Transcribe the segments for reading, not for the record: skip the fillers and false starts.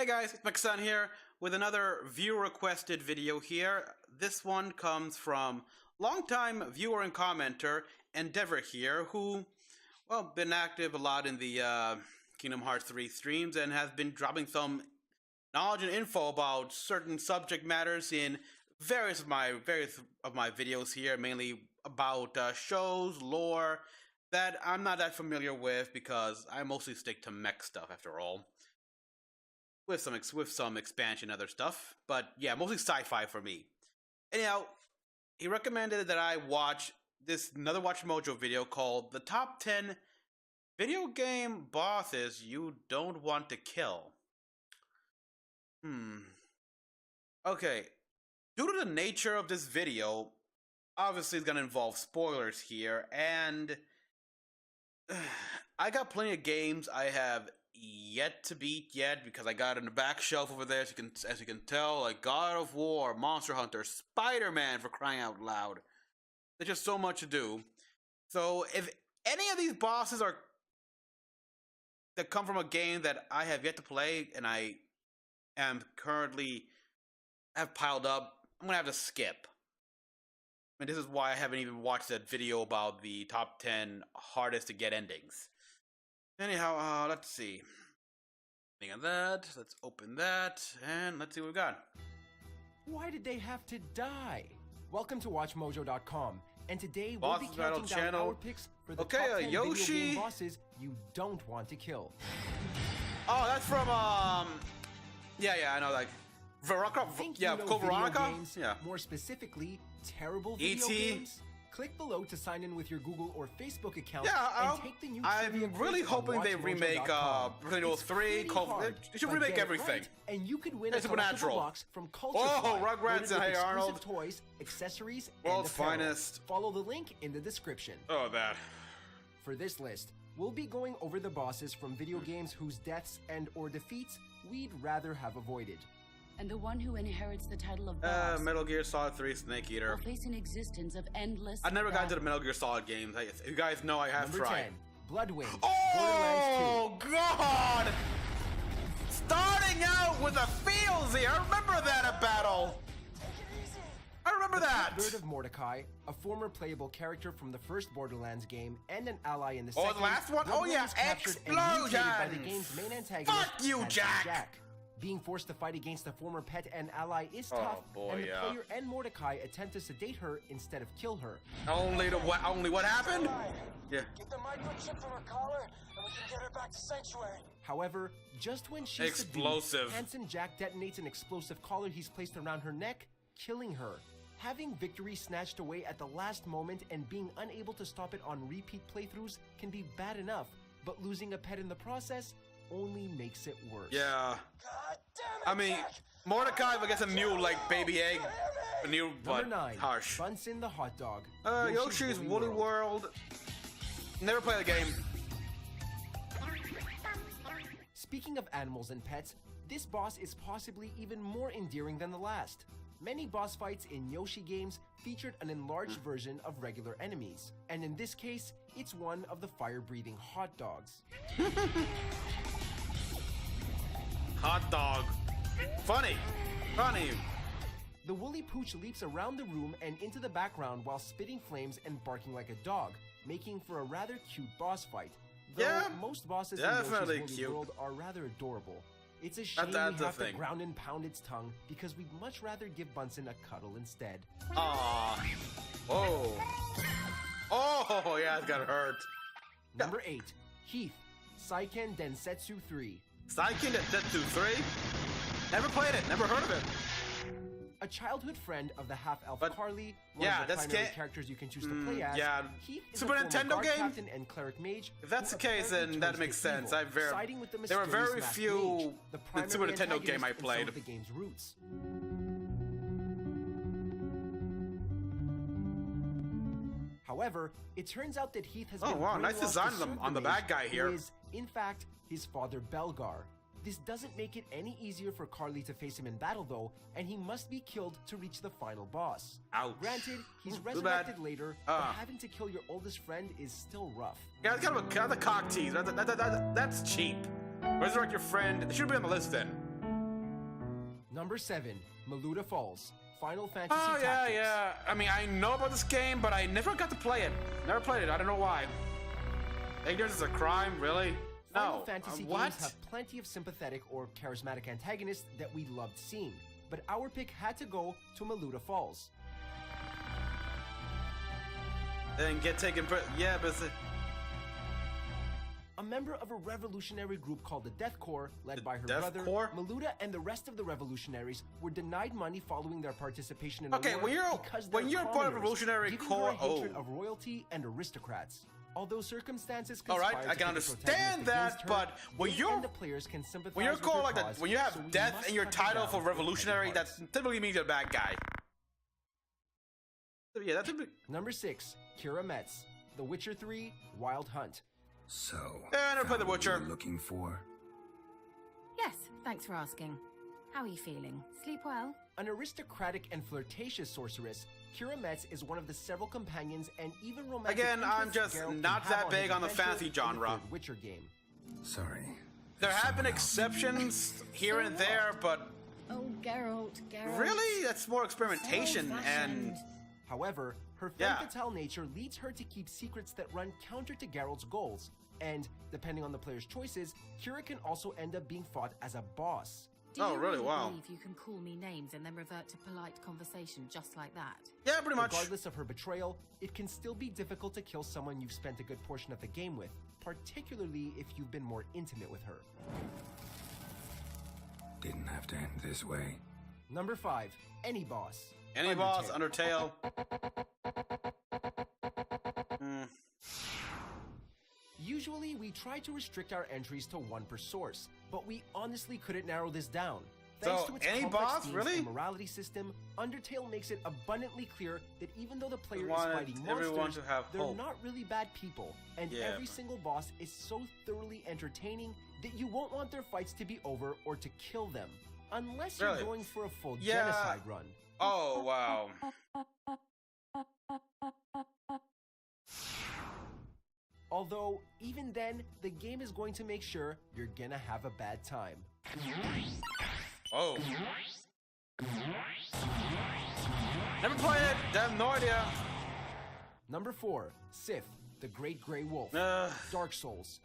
Hey guys, it's Mecha-san here with another viewer-requested video here. This one comes from longtime viewer and commenter Endeavor here, who, well, been active a lot in the Kingdom Hearts 3 streams and has been dropping some knowledge and info about certain subject matters in various of my videos here, mainly about shows, lore that I'm not that familiar with because I mostly stick to mech stuff after all. With some expansion and other stuff, but yeah, mostly sci-fi for me. Anyhow, he recommended that I watch another Watch Mojo video called "The Top 10 Video Game Bosses You Don't Want to Kill." Okay, due to the nature of this video, obviously it's gonna involve spoilers here, and I got plenty of games I have yet to beat because I got it in the back shelf over there, as you can tell, like God of War, Monster Hunter, Spider-Man, for crying out loud. There's just so much to do. So if any of these bosses that come from a game that I have yet to play and I am currently have piled up, I'm gonna have to skip. And this is why I haven't even watched that video about the top 10 hardest to get endings. Anyhow, let's see. Looking at that, let's open that, and let's see what we got. Why did they have to die? Welcome to WatchMojo.com, and today we'll be counting down our picks for the top 10 Yoshi. video game bosses you don't want to kill. Oh, that's from, yeah, I know, like, Veronica? Yeah, Code Veronica? Games, yeah. More specifically, terrible video games? Click below to sign in with your Google or Facebook account and take the new I'm really hoping they remake Resident Evil 3. They should remake everything. Right, and you could win a Supernatural box from Culture. Oh, Rugrats and Hey Arnold. Toys, accessories, World's and apparel. finest. Follow the link in the description. Oh, that. For this list, we'll be going over the bosses from video games whose deaths and or defeats we'd rather have avoided. And the one who inherits the title of boss Metal Gear Solid 3 Snake Eater. will face an existence of endless I've never gotten to the Metal Gear Solid games. You guys know I have Number tried. 10, Bloodwind. Oh, God! Starting out with a feelsy. I remember that at battle. I remember that. Bird of Mordecai, a former playable character from the first Borderlands game and an ally in the second. Oh, the last one? Oh, yeah, explosion! By the game's main antagonist, Fuck you, Jack! Being forced to fight against a former pet and ally is tough, and the player and Mordecai attempt to sedate her instead of kill her. Only what happened? Yeah. Get the microchip from her collar, and we can get her back to Sanctuary. However, just when she's explosive, handsome Jack detonates an explosive collar he's placed around her neck, killing her. Having victory snatched away at the last moment and being unable to stop it on repeat playthroughs can be bad enough, but losing a pet in the process only makes it worse. Yeah. God damn it, I mean, Jack. Mordecai, I guess a new, like, baby egg. A new, but Number 9, harsh. Bunsen the Hot Dog. Yoshi's Woolly World. Never played the game. Speaking of animals and pets, this boss is possibly even more endearing than the last. Many boss fights in Yoshi games featured an enlarged version of regular enemies, and in this case, it's one of the fire-breathing hot dogs. Hot dog. Funny. The woolly pooch leaps around the room and into the background while spitting flames and barking like a dog, making for a rather cute boss fight. Though Yeah, most bosses in definitely Yoshi's Woolly cute. World are rather adorable. It's a shame we That's the have to thing. ground and pound its tongue because we'd much rather give Bunsen a cuddle instead. Aww. Whoa. Oh, yeah, it's got hurt. Number 8, Heath, Seiken Densetsu 3. Seiken Densetsu 3? Never played it, never heard of it. A childhood friend of the half-elf But- Carly, one yeah, of the that's primary characters you can choose to play as. yeah. Heath is Super a former Nintendo guard game? captain and cleric mage. If that's who the case, apparently then that turns makes to sense. evil, siding with the There were very mysterious masked few mage, the the Super primary Nintendo game I antagonist in some played. of the game's roots. However, it turns out that Heath has Oh, been wow, nice brainwashed design to serve on the mage, bad guy here. who is, in fact, his father Belgar. This doesn't make it any easier for Carly to face him in battle though, and he must be killed to reach the final boss. Ouch. Granted, he's Too bad. resurrected later, but having to kill your oldest friend is still rough. Yeah, it's kind of a cock tease. That's cheap. Resurrect your friend. It should be on the list then. Number 7, Maluda Falls, Final Fantasy Oh, yeah, Tactics. yeah. I mean, I know about this game, but I never got to play it. Never played it. I don't know why. Ignorance is a crime? Really? Final No. Fantasy What? games have plenty of sympathetic or charismatic antagonists that we loved seeing, but our pick had to go to Maluda Falls. Then get taken. Yeah, but A member of a revolutionary group called the Death Corps, led by her Death brother, Corps? Maluda and the rest of the revolutionaries were denied money following their participation in the Okay, war because when they're you're part of commoners, Revolutionary giving Corps, her a hatred oh. of royalty and aristocrats. Although circumstances all right, conspired I to can pit the understand protagonist that, against her, but when they you're and the players can sympathize when you're with called her like that, cause, when you have so we death must in your cut her title down for with revolutionary, heavy that hearts. typically means you're a bad guy. Yeah, that's typically. Number 6, Kira Metz, The Witcher 3, Wild Hunt. So, I never played The found what you Witcher. were looking for? Yes, thanks for asking. How are you feeling? Sleep well? An aristocratic and flirtatious sorceress, Kira Metz is one of the several companions and even romantic Again, I'm interests just Geralt can not have that on big his on the adventure fantasy in the genre. third Witcher game. Sorry. There There's have been someone else. exceptions here and there, but Oh, Geralt. really, that's more experimentation and. However, her Yeah. femme fatale nature leads her to keep secrets that run counter to Geralt's goals, and depending on the player's choices, Kira can also end up being fought as a boss. Do Oh, you really? Wow. believe you can call me names and then revert to polite conversation just like that? Yeah, pretty much. Regardless of her betrayal, it can still be difficult to kill someone you've spent a good portion of the game with, particularly if you've been more intimate with her. Didn't have to end this way. Number 5, any boss. Any boss, Undertale. Usually, we try to restrict our entries to one per source, but we honestly couldn't narrow this down. Thanks So, to its any complex boss, themes really? and morality system, Undertale makes it abundantly clear that even though the player is wanted fighting everyone monsters, to have they're hope. not really bad people, and Yeah, every single boss is so thoroughly entertaining that you won't want their fights to be over or to kill them, unless you're Really? going for a full Yeah. genocide run. Oh, wow. Although, even then, the game is going to make sure you're gonna have a bad time. Oh. Never played it. I have no idea. Number 4, Sith, the Great Grey Wolf. Dark Souls.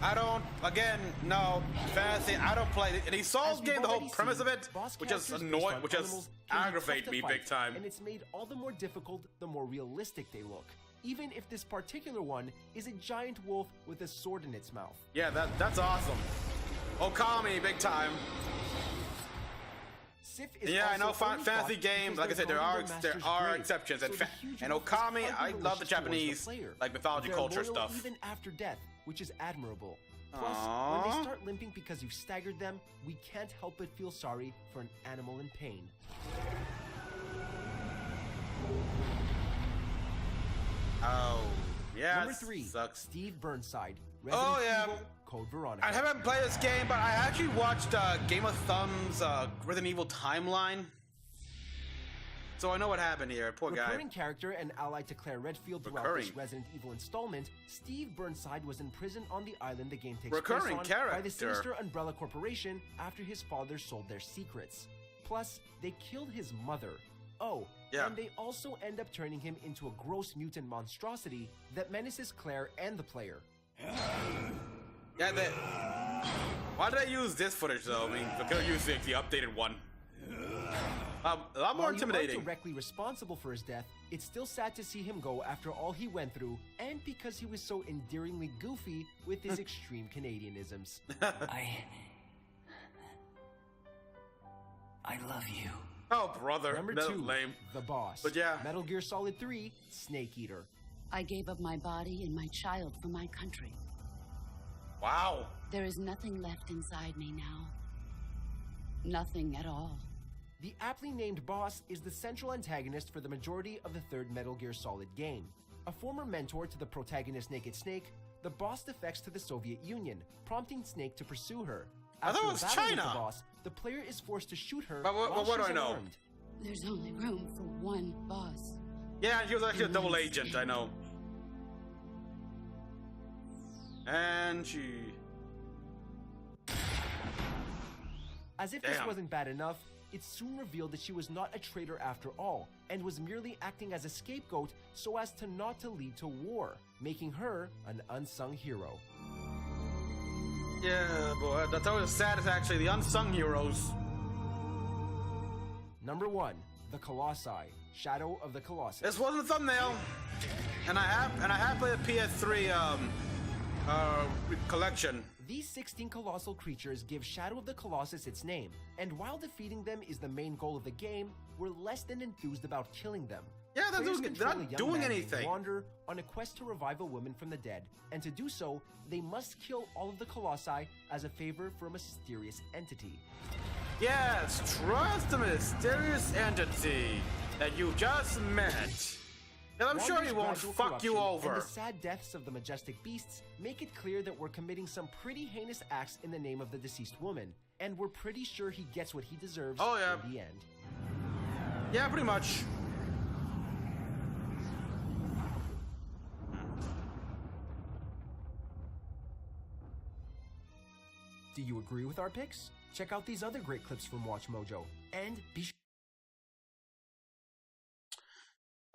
I don't, again, no, fantasy, I don't play it. And he Souls As we've game, the whole already premise seen, of it, boss which is characters based annoying, on which just animals can be aggravate tough to me fight, big time. And it's made all the more difficult the more realistic they look. Even if this particular one is a giant wolf with a sword in its mouth. Yeah, that's awesome. Okami, big time. Sif is Yeah, I also know only fantasy fought games, because like I they're said, there guarding are their master's grave, exceptions. so And, the huge and wolf is Okami, hardly I love the malicious towards Japanese, player. like mythology They're culture loyal stuff. even after death, which is admirable. Plus, when Aww. they start limping because you've staggered them, we can't help but feel sorry for an animal in pain. Oh, yeah, Number it 3, sucks. Steve Burnside, Oh, Resident yeah. Evil, Code Veronica. I haven't played this game, but I actually watched Game of Thumbs Resident Evil Timeline. So I know what happened here. Poor guy. Recurring character and ally to Claire Redfield throughout Recurring. this Resident Evil installment, Steve Burnside was imprisoned on the island the game takes Recurring place on by the character. sinister Umbrella Corporation after his father sold their secrets. Plus, they killed his mother. Oh, Yeah. and they also end up turning him into a gross mutant monstrosity that menaces Claire and the player. Yeah, why did I use this footage though? I mean, I could have used the updated one. A lot more While you intimidating. aren't directly responsible for his death, it's still sad to see him go after all he went through, and because he was so endearingly goofy with his extreme Canadianisms. I love you. Oh, brother. Number No, 2, lame. The Boss. But yeah. Metal Gear Solid 3, Snake Eater. I gave up my body and my child for my country. Wow. There is nothing left inside me now. Nothing at all. The aptly named Boss is the central antagonist for the majority of the third Metal Gear Solid game. A former mentor to the protagonist Naked Snake, the Boss defects to the Soviet Union, prompting Snake to pursue her. I thought After it was a battle with China. the Boss, the player is forced to shoot her But while what do she's I know? unarmed. There's only room for one boss. Yeah, he was actually a double agent, I know. And she... As if this Damn. wasn't bad enough, it soon revealed that she was not a traitor after all, and was merely acting as a scapegoat so as to not to lead to war, making her an unsung hero. Yeah, boy, that's always the saddest, actually, the unsung heroes. Number 1, the Colossi, Shadow of the Colossus. This wasn't a thumbnail, and I have played a PS3 collection. These 16 colossal creatures give Shadow of the Colossus its name, and while defeating them is the main goal of the game, we're less than enthused about killing them. Yeah, they're Players not control a young doing man named anything. Wander on a quest to revive a woman from the dead, and to do so, they must kill all of the Colossi as a favor for a mysterious entity. Yes, trust the mysterious entity that you just met. And I'm sure Wander's he won't gradual fuck you corruption over. And the sad deaths of the majestic beasts make it clear that we're committing some pretty heinous acts in the name of the deceased woman, and we're pretty sure he gets what he deserves Oh, yeah. in the end. Yeah, pretty much. Do you agree with our picks? Check out these other great clips from Watch Mojo, and be sure.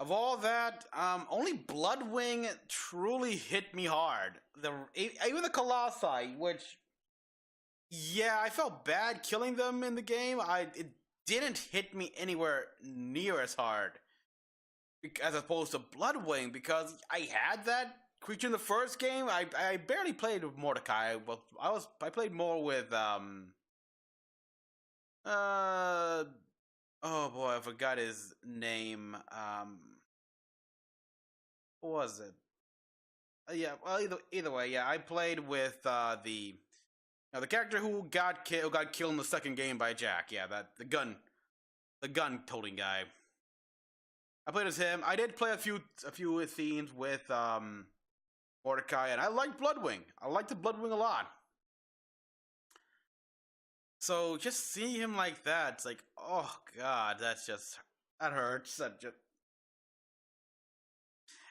Of all that, only Bloodwing truly hit me hard. Even the Colossi, which, yeah, I felt bad killing them in the game. It didn't hit me anywhere near as hard as opposed to Bloodwing, because I had that creature in the first game. I barely played with Mordecai. Well, I played more with oh boy, I forgot his name. What was it? Yeah, well, either way, yeah, I played with the character who got killed in the second game by Jack. Yeah, the gun toting guy. I played as him. I did play a few themes with Mordecai, and I liked Bloodwing. I liked the Bloodwing a lot. So just seeing him like that, it's like, oh god, that hurts.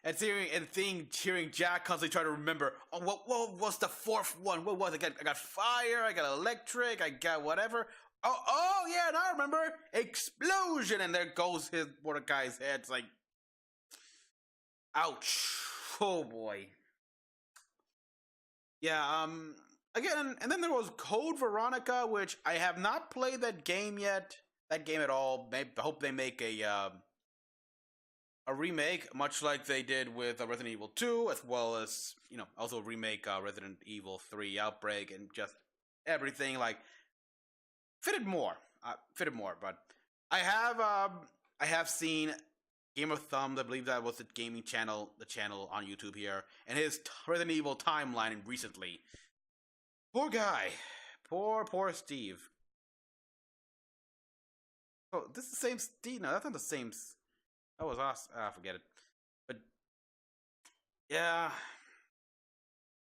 And hearing Jack constantly try to remember, oh, what was the fourth one? What was it? I got fire, I got electric, I got whatever. Oh yeah, and I remember explosion, and there goes his Mordecai's head. It's like, ouch. Oh boy. Yeah. Again, and then there was Code Veronica, which I have not played that game yet. That game at all. I hope they make a remake, much like they did with Resident Evil 2, as well as, also remake Resident Evil 3 Outbreak, and just everything, like, fitted more, but I have seen Game of Thumbs, I believe that was the gaming channel, the channel on YouTube here, and his Resident Evil timeline recently. Poor guy. Poor Steve. Oh, this is the same Steve. No, that's not the same. That was us. Forget it. But yeah,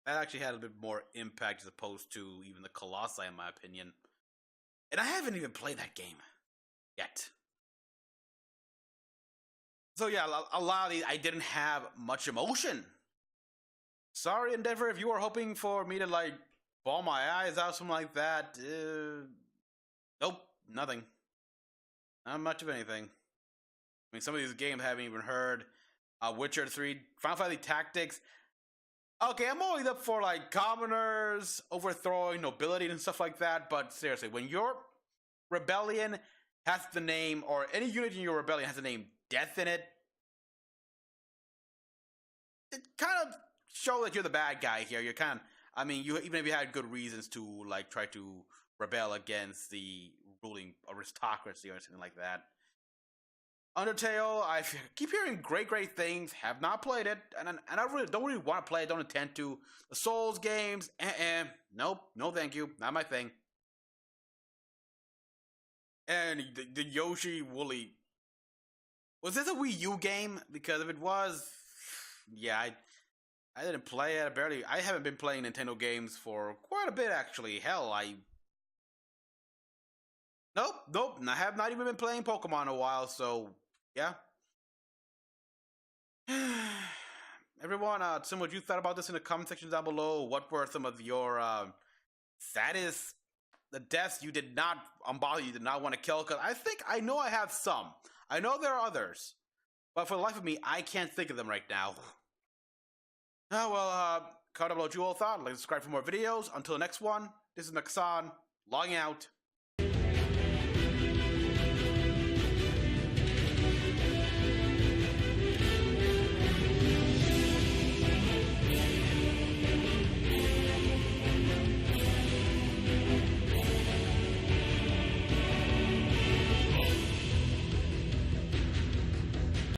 that actually had a bit more impact as opposed to even the Colossi, in my opinion. And I haven't even played that game yet. So yeah, a lot of these I didn't have much emotion. Sorry, Endeavor, if you were hoping for me to like bawl my eyes out, something like that. Nope, nothing. Not much of anything. I mean, some of these games I haven't even heard. Witcher 3, Final Fantasy Tactics. Okay, I'm always up for like commoners, overthrowing nobility and stuff like that, but seriously, when your rebellion has the name, or any unit in your rebellion has the name Death in it, it kind of shows that you're the bad guy here. You're kind of, I mean, even if you had good reasons to like try to rebel against the ruling aristocracy or something like that. Undertale, I keep hearing great things. Have not played it, and I don't really want to play it. Don't intend to. The Souls games, nope, no, thank you, not my thing. And the Yoshi Woolly, was this a Wii U game? Because if it was, yeah, I didn't play it. I haven't been playing Nintendo games for quite a bit, actually. Hell, Nope. I have not even been playing Pokemon in a while, so yeah. Everyone, tell me what you thought about this in the comment section down below. What were some of your saddest the deaths you did not embody, you did not want to kill? Because I know I have some. I know there are others. But for the life of me, I can't think of them right now. Oh, well, comment below what you all thought. Like, subscribe for more videos. Until the next one, this is Mecha-san, logging out.